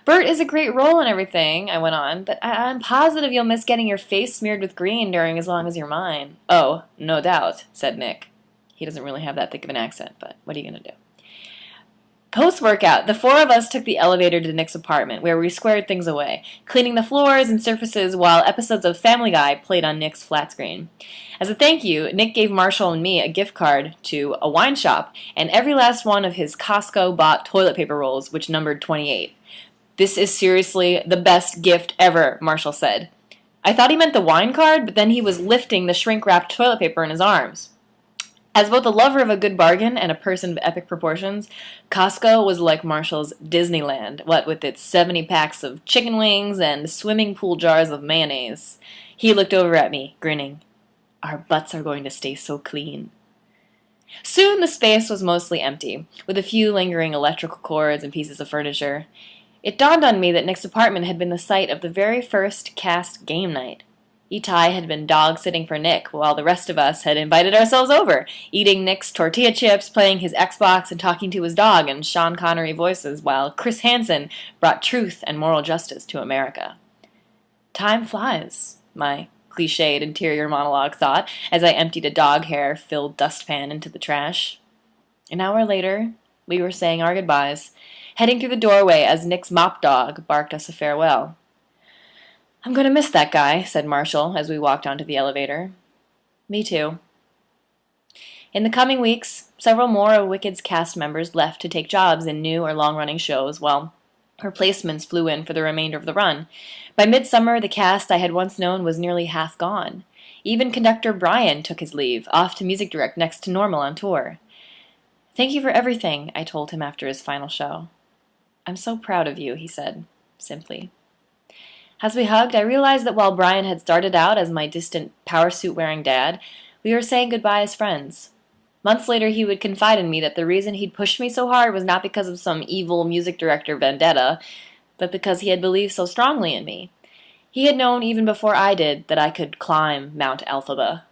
Bert is a great role and everything, I went on, but I'm positive you'll miss getting your face smeared with green during As Long as You're Mine. Oh, no doubt, said Nick. He doesn't really have that thick of an accent, but what are you going to do? Post-workout, the four of us took the elevator to Nick's apartment, where we squared things away, cleaning the floors and surfaces while episodes of Family Guy played on Nick's flat screen. As a thank you, Nick gave Marshall and me a gift card to a wine shop and every last one of his Costco-bought toilet paper rolls, which numbered 28. "This is seriously the best gift ever," Marshall said. I thought he meant the wine card, but then he was lifting the shrink-wrapped toilet paper in his arms. As both a lover of a good bargain and a person of epic proportions, Costco was like Marshall's Disneyland, what with its 70 packs of chicken wings and swimming pool jars of mayonnaise. He looked over at me, grinning. Our butts are going to stay so clean. Soon the space was mostly empty, with a few lingering electrical cords and pieces of furniture. It dawned on me that Nick's apartment had been the site of the very first cast game night. Itai had been dog-sitting for Nick, while the rest of us had invited ourselves over, eating Nick's tortilla chips, playing his Xbox, and talking to his dog in Sean Connery voices, while Chris Hansen brought truth and moral justice to America. Time flies, my cliched interior monologue thought, as I emptied a dog hair-filled dustpan into the trash. An hour later, we were saying our goodbyes, heading through the doorway as Nick's mop dog barked us a farewell. "I'm going to miss that guy," said Marshall as we walked onto the elevator. Me too. In the coming weeks, several more of Wicked's cast members left to take jobs in new or long-running shows, while replacements flew in for the remainder of the run. By midsummer, the cast I had once known was nearly half gone. Even conductor Brian took his leave, off to music direct next to Normal on tour. "Thank you for everything," I told him after his final show. "I'm so proud of you," he said, simply. As we hugged, I realized that while Brian had started out as my distant power suit-wearing dad, we were saying goodbye as friends. Months later, he would confide in me that the reason he'd pushed me so hard was not because of some evil music director vendetta, but because he had believed so strongly in me. He had known even before I did that I could climb Mount Alphaba.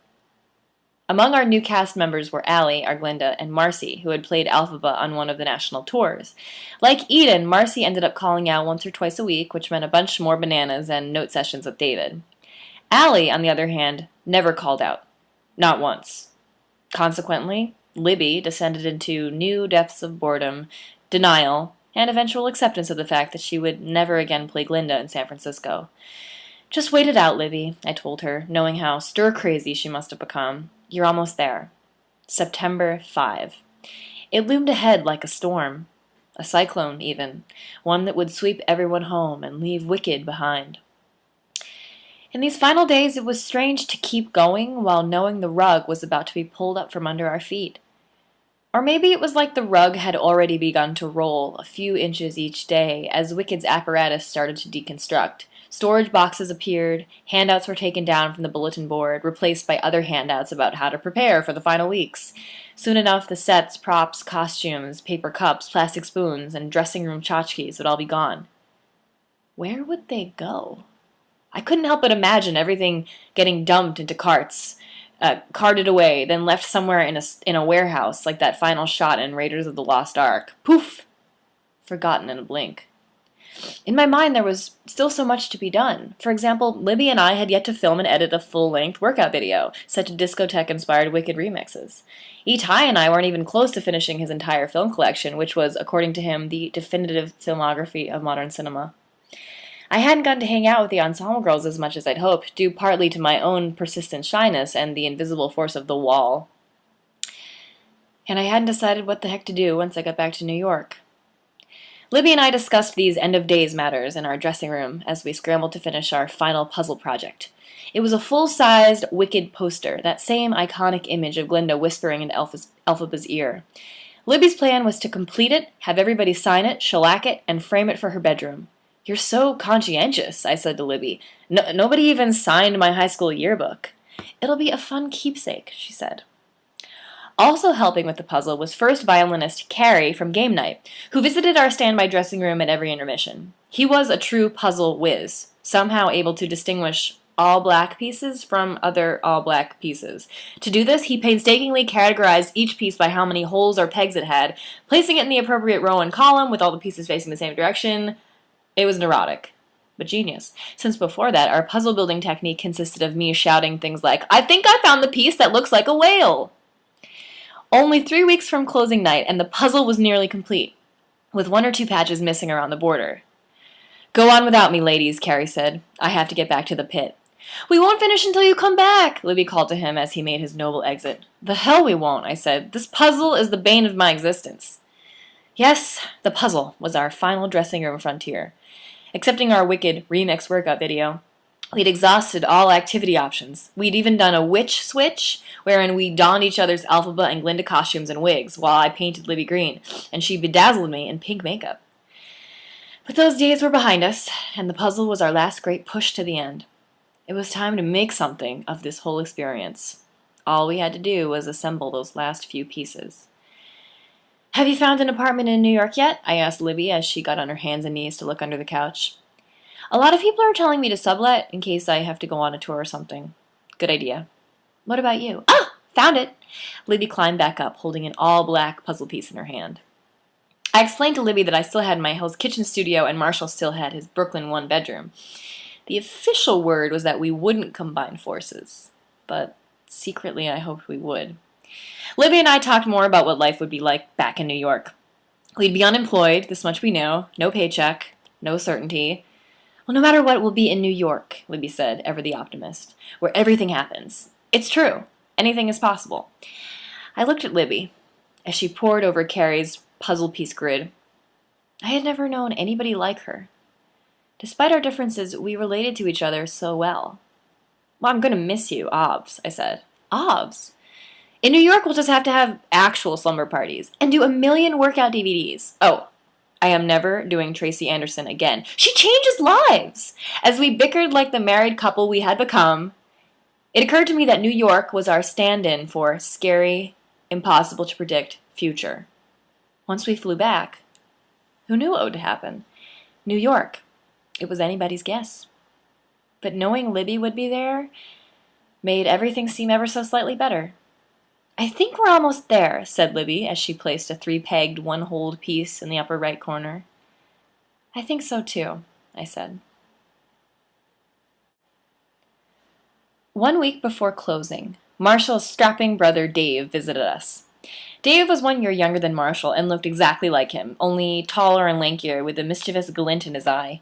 Among our new cast members were Allie, our Glinda, and Marcy, who had played Alphaba on one of the national tours. Like Eden, Marcy ended up calling out once or twice a week, which meant a bunch more bananas and note sessions with David. Allie, on the other hand, never called out. Not once. Consequently, Libby descended into new depths of boredom, denial, and eventual acceptance of the fact that she would never again play Glinda in San Francisco. "Just wait it out, Libby," I told her, knowing how stir-crazy she must have become. "You're almost there." September 5. It loomed ahead like a storm. A cyclone, even. One that would sweep everyone home and leave Wicked behind. In these final days, it was strange to keep going while knowing the rug was about to be pulled up from under our feet. Or maybe it was like the rug had already begun to roll a few inches each day as Wicked's apparatus started to deconstruct. Storage boxes appeared, handouts were taken down from the bulletin board, replaced by other handouts about how to prepare for the final weeks. Soon enough, the sets, props, costumes, paper cups, plastic spoons, and dressing room tchotchkes would all be gone. Where would they go? I couldn't help but imagine everything getting dumped into carts, carted away, then left somewhere in a warehouse, like that final shot in Raiders of the Lost Ark. Poof! Forgotten in a blink. In my mind, there was still so much to be done. For example, Libby and I had yet to film and edit a full-length workout video, set to discotheque-inspired Wicked remixes. Itai and I weren't even close to finishing his entire film collection, which was, according to him, the definitive filmography of modern cinema. I hadn't gotten to hang out with the ensemble girls as much as I'd hoped, due partly to my own persistent shyness and the invisible force of the wall. And I hadn't decided what the heck to do once I got back to New York. Libby and I discussed these end-of-days matters in our dressing room as we scrambled to finish our final puzzle project. It was a full-sized Wicked poster, that same iconic image of Glinda whispering into Elphaba's ear. Libby's plan was to complete it, have everybody sign it, shellac it, and frame it for her bedroom. "You're so conscientious," I said to Libby. Nobody even signed my high school yearbook." "It'll be a fun keepsake," she said. Also helping with the puzzle was first violinist Carrie from Game Night, who visited our standby dressing room at every intermission. He was a true puzzle whiz, somehow able to distinguish all-black pieces from other all-black pieces. To do this, he painstakingly categorized each piece by how many holes or pegs it had, placing it in the appropriate row and column with all the pieces facing the same direction. It was neurotic, but genius, since before that, our puzzle-building technique consisted of me shouting things like, "I think I found the piece that looks like a whale!" Only 3 weeks from closing night, and the puzzle was nearly complete, with 1 or 2 patches missing around the border. "Go on without me, ladies," Carrie said. "I have to get back to the pit." "We won't finish until you come back," Libby called to him as he made his noble exit. "The hell we won't," I said. "This puzzle is the bane of my existence." Yes, the puzzle was our final dressing room frontier. Excepting our wicked remix workout video, we'd exhausted all activity options. We'd even done a witch switch, wherein we donned each other's Alphaba and Glinda costumes and wigs, while I painted Libby green, and she bedazzled me in pink makeup. But those days were behind us, and the puzzle was our last great push to the end. It was time to make something of this whole experience. All we had to do was assemble those last few pieces. "Have you found an apartment in New York yet?" I asked Libby as she got on her hands and knees to look under the couch. "A lot of people are telling me to sublet in case I have to go on a tour or something." "Good idea. What about you?" "Ah! Found it!" Libby climbed back up, holding an all-black puzzle piece in her hand. I explained to Libby that I still had my Hill's kitchen studio and Marshall still had his Brooklyn one-bedroom. The official word was that we wouldn't combine forces, but secretly I hoped we would. Libby and I talked more about what life would be like back in New York. We'd be unemployed, this much we know, no paycheck, no certainty. "Well, no matter what, we'll be in New York," Libby said, ever the optimist, "where everything happens. It's true. Anything is possible." I looked at Libby as she pored over Carrie's puzzle piece grid. I had never known anybody like her. Despite our differences, we related to each other so well. "Well, I'm going to miss you, obvs," I said. "Obvs? In New York, we'll just have to have actual slumber parties and do a million workout DVDs. Oh, I am never doing Tracy Anderson again. She changes lives!" As we bickered like the married couple we had become, it occurred to me that New York was our stand-in for scary, impossible to predict future. Once we flew back, who knew what would happen? New York. It was anybody's guess. But knowing Libby would be there made everything seem ever so slightly better. "I think we're almost there," said Libby as she placed a 3-pegged, 1-holed piece in the upper right corner. "I think so too," I said. 1 week before closing, Marshall's strapping brother Dave visited us. Dave was 1 year younger than Marshall and looked exactly like him, only taller and lankier with a mischievous glint in his eye.